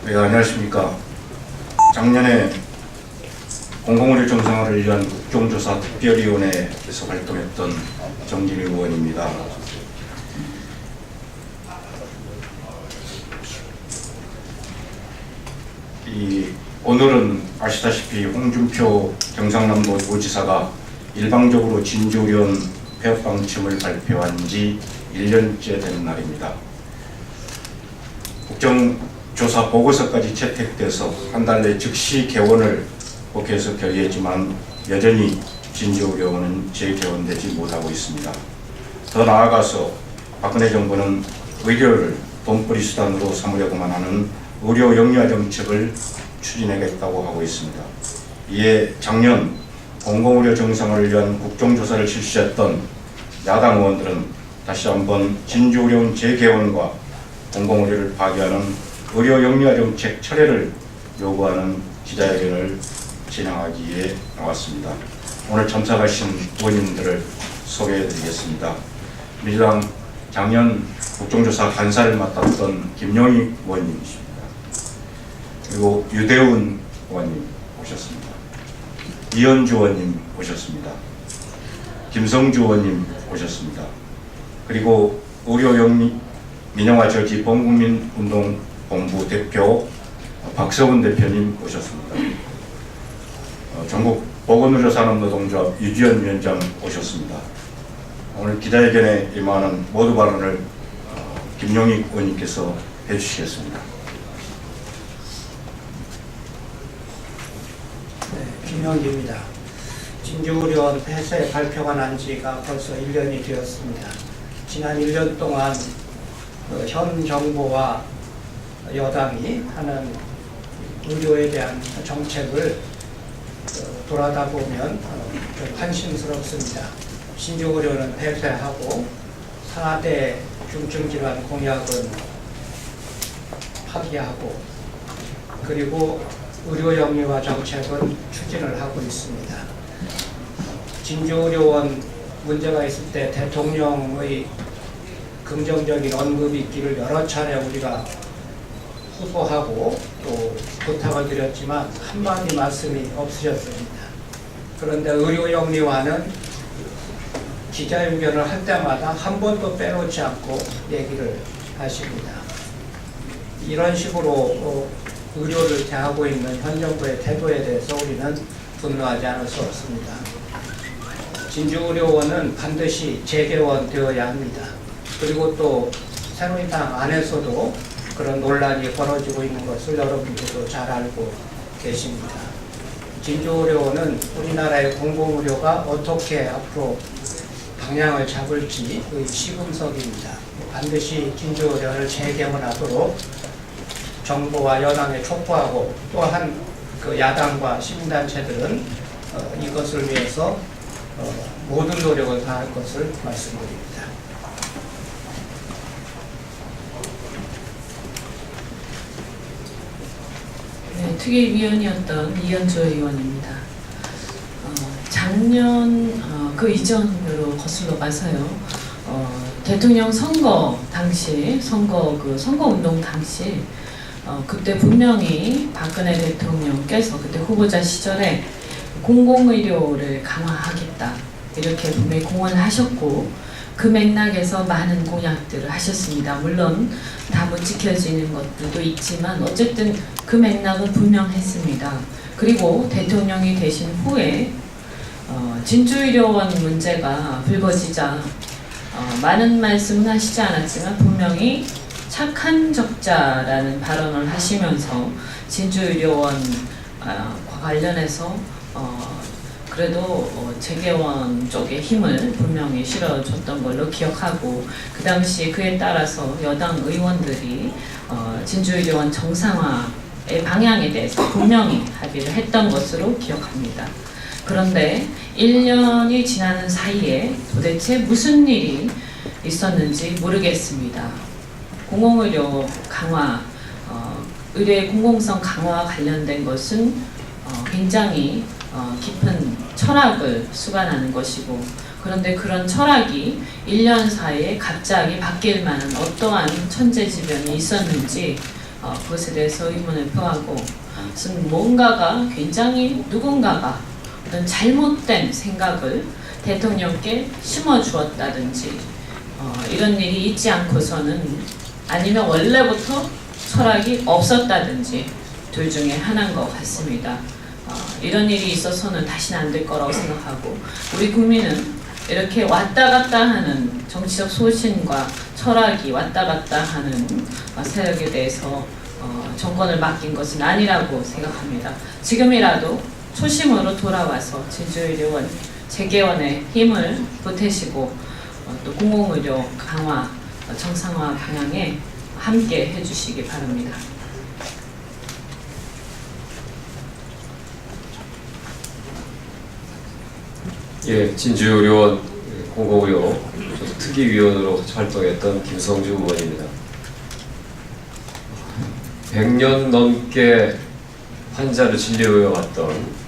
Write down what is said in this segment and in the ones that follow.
네, 안녕하십니까. 작년에 공공의료 정상화를 위한 국정조사 특별위원회에서 활동했던 정진희 의원입니다. 오늘은 아시다시피 홍준표 경상남도 도지사가 일방적으로 진주의료원 폐업 방침을 발표한 지 1년째 된 날입니다. 국정조사 보고서까지 채택돼서 한 달 내 즉시 개원을 국회에서 결의했지만 여전히 진주의료원은 재개원되지 못하고 있습니다. 더 나아가서 박근혜 정부는 의료를 돈벌이 수단으로 삼으려고만 하는 의료 영유아 정책을 추진하겠다고 하고 있습니다. 이에 작년 공공의료 정상화를 위한 국정조사를 실시했던 야당 의원들은 다시 한번 진주의료원 재개원과 공공의료를 파괴하는 의료 영유아 정책 철회를 요구하는 기자회견을 진행하기에 나왔습니다. 오늘 참석하신 의원님들을 소개해드리겠습니다. 민주당 작년 국정조사 간사를 맡았던 김용희 의원님이십니다. 그리고 유대훈 의원님 오셨습니다. 이현주 의원님 오셨습니다. 김성주 의원님 오셨습니다. 그리고 민영화 저지 범국민운동본부 대표 박서훈 대표님 오셨습니다. 전국 보건의료산업노동조합 유지연 위원장 오셨습니다. 오늘 기자회견에 임하는 모두 발언을 김용희 의원님께서 해주시겠습니다. 네, 김용희입니다. 진주의료원 폐쇄 발표가 난 지가 벌써 1년이 되었습니다. 지난 1년 동안 현 정부와 여당이 하는 의료에 대한 정책을 돌아다 보면 좀 한심스럽습니다. 진주의료는 폐쇄하고 상하대 중증질환 공약은 파기하고 그리고 의료 영유아 정책은 추진을 하고 있습니다. 진주의료원 문제가 있을 때 대통령의 긍정적인 언급이 있기를 여러 차례 우리가 호소하고 또 부탁을 드렸지만 한마디 말씀이 없으셨습니다. 그런데 의료 영유아는 기자회견을 할 때마다 한 번도 빼놓지 않고 얘기를 하십니다. 이런 식으로 의료를 대하고 있는 현 정부의 태도에 대해서 우리는 분노하지 않을 수 없습니다. 진주의료원은 반드시 재개원되어야 합니다. 그리고 또 새누리당 안에서도 그런 논란이 벌어지고 있는 것을 여러분들도 잘 알고 계십니다. 진주의료원은 우리나라의 공공의료가 어떻게 앞으로 방향을 잡을지의 시금석입니다. 반드시 진주의료원을 재개원하도록 정부와 여당에 촉구하고 또한 그 야당과 시민단체들은 이것을 위해서 모든 노력을 다할 것을 말씀드립니다. 네, 특위위원이었던 이현주 의원입니다. 작년 그 이전으로 거슬러 가서요. 대통령 선거 당시 선거운동 당시 그때 분명히 박근혜 대통령께서 그때 후보자 시절에 공공의료를 강화하겠다 이렇게 분명히 공언을 하셨고 그 맥락에서 많은 공약들을 하셨습니다. 물론 다 못 지켜지는 것들도 있지만 어쨌든 그 맥락은 분명했습니다. 그리고 대통령이 되신 후에 진주의료원 문제가 불거지자 많은 말씀은 하시지 않았지만 분명히 착한 적자라는 발언을 하시면서 진주의료원과 관련해서 그래도 재개원 쪽에 힘을 분명히 실어줬던 걸로 기억하고 그 당시 그에 따라서 여당 의원들이 진주의료원 정상화의 방향에 대해서 분명히 합의를 했던 것으로 기억합니다. 그런데 1년이 지나는 사이에 도대체 무슨 일이 있었는지 모르겠습니다. 공공의료 강화, 의료의 공공성 강화와 관련된 것은 굉장히 깊은 철학을 수반하는 것이고 그런데 그런 철학이 1년 사이에 갑자기 바뀔 만한 어떠한 천재지변이 있었는지 그것에 대해서 의문을 표하고 무슨 뭔가가 굉장히 누군가가 어떤 잘못된 생각을 대통령께 심어주었다든지 이런 일이 있지 않고서는 아니면 원래부터 철학이 없었다든지 둘 중에 하나인 것 같습니다. 이런 일이 있어서는 다시는 안 될 거라고 생각하고 우리 국민은 이렇게 왔다 갔다 하는 정치적 소신과 철학이 왔다 갔다 하는 세력에 대해서 정권을 맡긴 것은 아니라고 생각합니다. 지금이라도 초심으로 돌아와서 진주의료원 재개원에 힘을 보태시고 또 공공의료 강화, 정상화 방향에 함께 해주시기 바랍니다. 예, 진주의료원 공공의료 특위위원으로 활동했던 김성주 의원입니다. 100년 넘게 환자를 진료해 왔던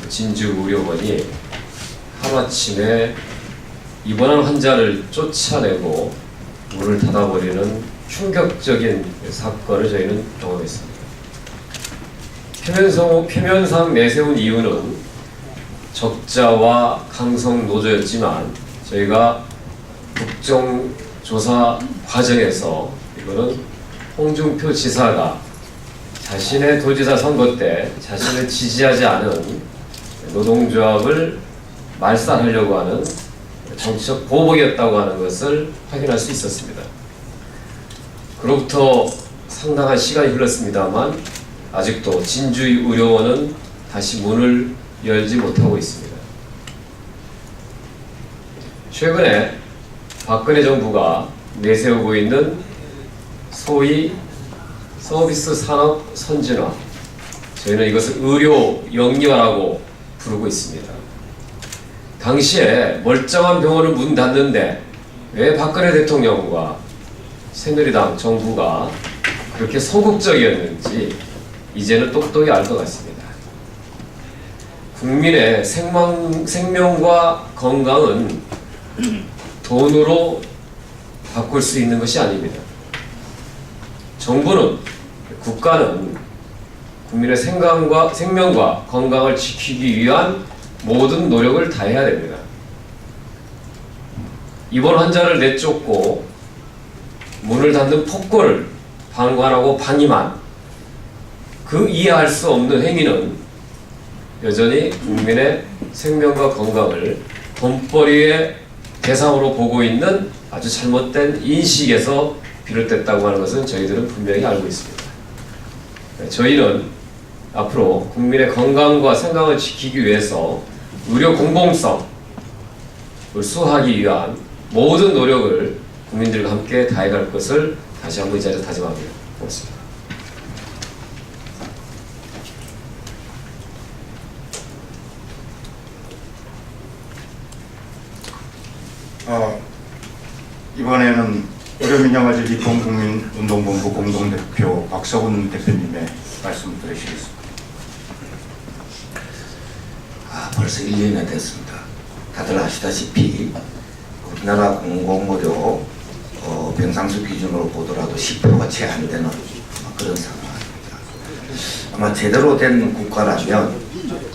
진주의료원이 하루아침에 입원한 환자를 쫓아내고 문을 닫아버리는 충격적인 사건을 저희는 경험했습니다. 표면상 내세운 이유는 적자와 강성 노조였지만 저희가 국정조사 과정에서 이거는 홍준표 지사가 자신의 도지사 선거 때 자신을 지지하지 않은 노동조합을 말살하려고 하는 정치적 보복이었다고 하는 것을 확인할 수 있었습니다. 그로부터 상당한 시간이 흘렀습니다만 아직도 진주의료원은 다시 문을 열지 못하고 있습니다. 최근에 박근혜 정부가 내세우고 있는 소위 서비스 산업 선진화, 저희는 이것을 의료 영리화라고 부르고 있습니다. 당시에 멀쩡한 병원을 문 닫는데 왜 박근혜 대통령과 새누리당 정부가 그렇게 소극적이었는지 이제는 똑똑히 알 것 같습니다. 국민의 생명과 건강은 돈으로 바꿀 수 있는 것이 아닙니다. 정부는, 국가는 국민의 생명과 건강을 지키기 위한 모든 노력을 다해야 됩니다. 입원 환자를 내쫓고 문을 닫는 폭거를 방관하고 방임한 그 이해할 수 없는 행위는 여전히 국민의 생명과 건강을 돈벌이의 대상으로 보고 있는 아주 잘못된 인식에서 비롯됐다고 하는 것은 저희들은 분명히 알고 있습니다. 저희는 앞으로 국민의 건강과 생명을 지키기 위해서 의료 공공성을 수호하기 위한 모든 노력을 국민들과 함께 다해갈 것을 다시 한번 이 자리에서 다짐합니다. 고맙습니다. 이번에는 의료민영화제 입헌국민운동본부 공동대표 박서훈 대표님의 말씀을 들으시겠습니다. 벌써 1년이 됐습니다. 다들 아시다시피 우리나라 공공의료 병상수 기준으로 보더라도 10%가 채 안 되는 그런 상황입니다. 아마 제대로 된 국가라면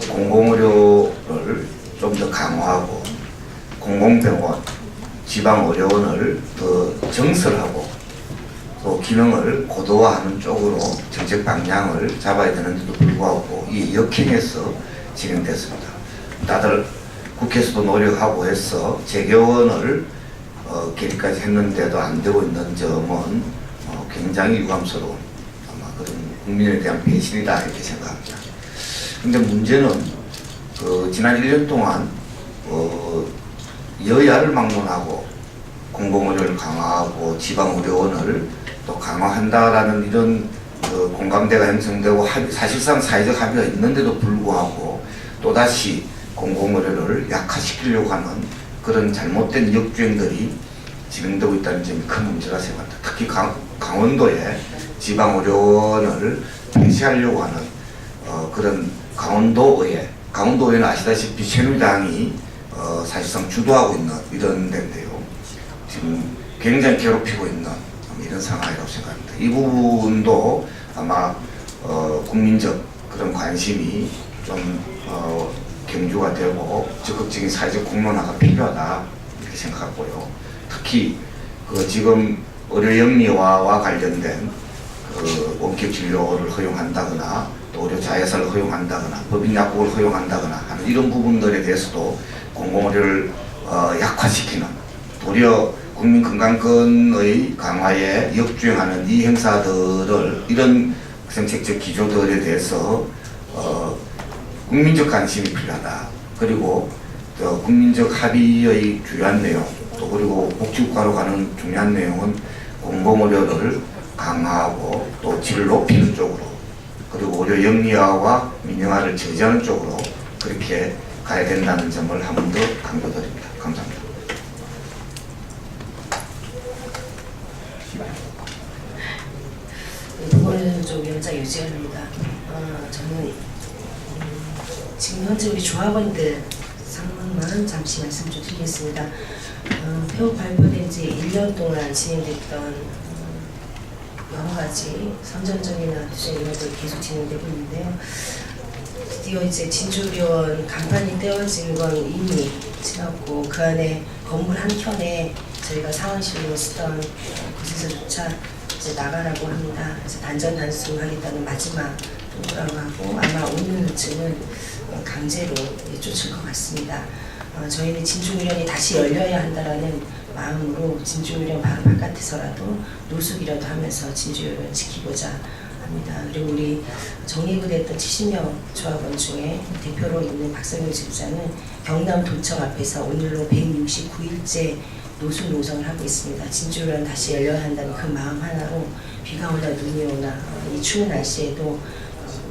공공의료를 좀 더 강화하고 공공병원, 지방의료원을 더 정설하고 또 기능을 고도화하는 쪽으로 정책 방향을 잡아야 되는데도 불구하고 이 역행해서 진행됐습니다. 다들 국회에서도 노력하고 해서 재개원을 계획까지 했는데도 안 되고 있는 점은 굉장히 유감스러운 아마 그런 국민에 대한 배신이다 이렇게 생각합니다. 근데 문제는 지난 1년 동안 여야를 막론하고 공공의료를 강화하고 지방의료원을 또 강화한다라는 이런 공감대가 형성되고 사실상 사회적 합의가 있는데도 불구하고 또다시 공공의료를 약화시키려고 하는 그런 잘못된 역주행들이 진행되고 있다는 점이 큰 문제라 생각합니다. 특히 강원도에 지방의료원을 폐쇄하려고 하는 그런 강원도의회는 아시다시피 새누리당이 사실상 주도하고 있는 이런 데인데요. 지금 굉장히 괴롭히고 있는 이런 상황이라고 생각합니다. 이 부분도 아마 국민적 그런 관심이 좀 경주가 되고 적극적인 사회적 공론화가 필요하다 이렇게 생각하고요. 특히 지금 의료 영리화와 관련된 원격 진료를 허용한다거나 또 의료 자회사를 허용한다거나 법인 약국을 허용한다거나 하는 이런 부분들에 대해서도 공공의료를 약화시키는, 도리어 국민건강권의 강화에 역주행하는 이 행사들을, 이런 정책적 기조들에 대해서 국민적 관심이 필요하다. 그리고 국민적 합의의 중요한 내용, 또 그리고 복지국가로 가는 중요한 내용은 공공의료를 강화하고 또 질을 높이는 쪽으로, 그리고 의료 영리화와 민영화를 저지하는 쪽으로 그렇게 가야 된다는 점을 한 번 더 강조드립니다. 감사합니다. 보건의료위원장 유지연입니다. 저는 지금 현재 우리 조합원들 상황만 잠시 말씀 좀 드리겠습니다. 폐업 발표된 지 1년 동안 진행됐던 여러 가지 선전적이나 투쟁 이런 것들이 계속 진행되고 있는데요. 드디어 이제 진주의료원 간판이 떼어진 건 이미 지났고, 그 안에 건물 한 켠에 저희가 상황실로 쓰던 곳에서조차 이제 나가라고 합니다. 그래서 단전단수하겠다는 마지막 통보라고 하고, 아마 오늘쯤은 강제로 쫓을 것 같습니다. 저희는 진주의료원이 다시 열려야 한다라는 마음으로 진주의료원 바로 바깥에서라도 노숙이라도 하면서 진주의료원 지키고자 합니다. 그리고 우리 정예부됐던 70명 조합원 중에 대표로 있는 박성윤 지부장은 경남도청 앞에서 오늘로 169일째 노숙 노성을 하고 있습니다. 진주의료원 다시 열려야 한다는 그 마음 하나로 비가 오나 눈이 오나 이 추운 날씨에도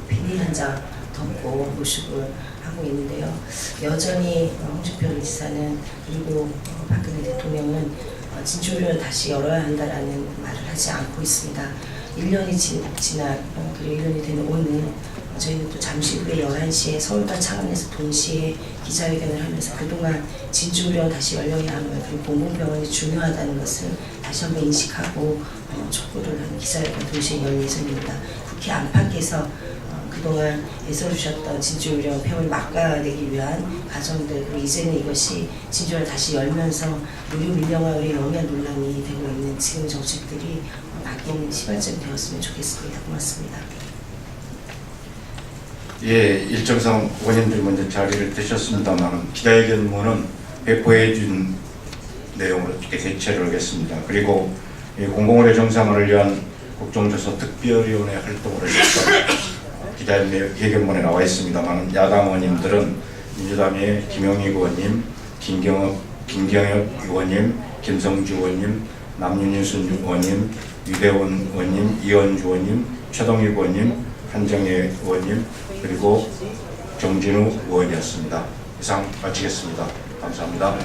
비닐 한 장 덮고 노숙을 하고 있는데요. 여전히 홍준표 지사는, 그리고 박근혜 대통령은 진주의료원 다시 열어야 한다라는 말을 하지 않고 있습니다. 1년이 지난, 그리고 1년이 되는 오늘 저희는 또 잠시 후에 11시에 서울과 창원에서 동시에 기자회견을 하면서 그동안 진주의료원 다시 열려야 함을, 그리고 공공병원이 중요하다는 것을 다시 한번 인식하고 촉구를 하는 기자회견 동시에 열 예정입니다. 국회 안팎에서 그동안 애써주셨던 진주의료원 폐업을 막아내기 위한 과정들, 그리고 이제는 이것이 진주를 다시 열면서 의료 민영화, 의료 영양 논란이 되고 있는 지금 정책들이 바뀌는 시발점이 되었으면 좋겠습니다. 고맙습니다. 예, 일정상 의원님들이 먼저 자리를 드셨습니다만 기자회견문은 배포해 준 내용으로 이렇게 대체를 하겠습니다. 그리고 공공의료 정상화를 위한 국정조사 특별위원회 활동을 했던 기자회견문에 나와 있습니다만, 야당 의원님들은 민주당의 김영익 의원님, 김경엽 의원님, 김성주 의원님, 남윤순 의원님, 유대원 의원님, 이현주 의원님, 최동익 의원님, 한정혜 의원님, 그리고 정진우 의원이었습니다. 이상 마치겠습니다. 감사합니다.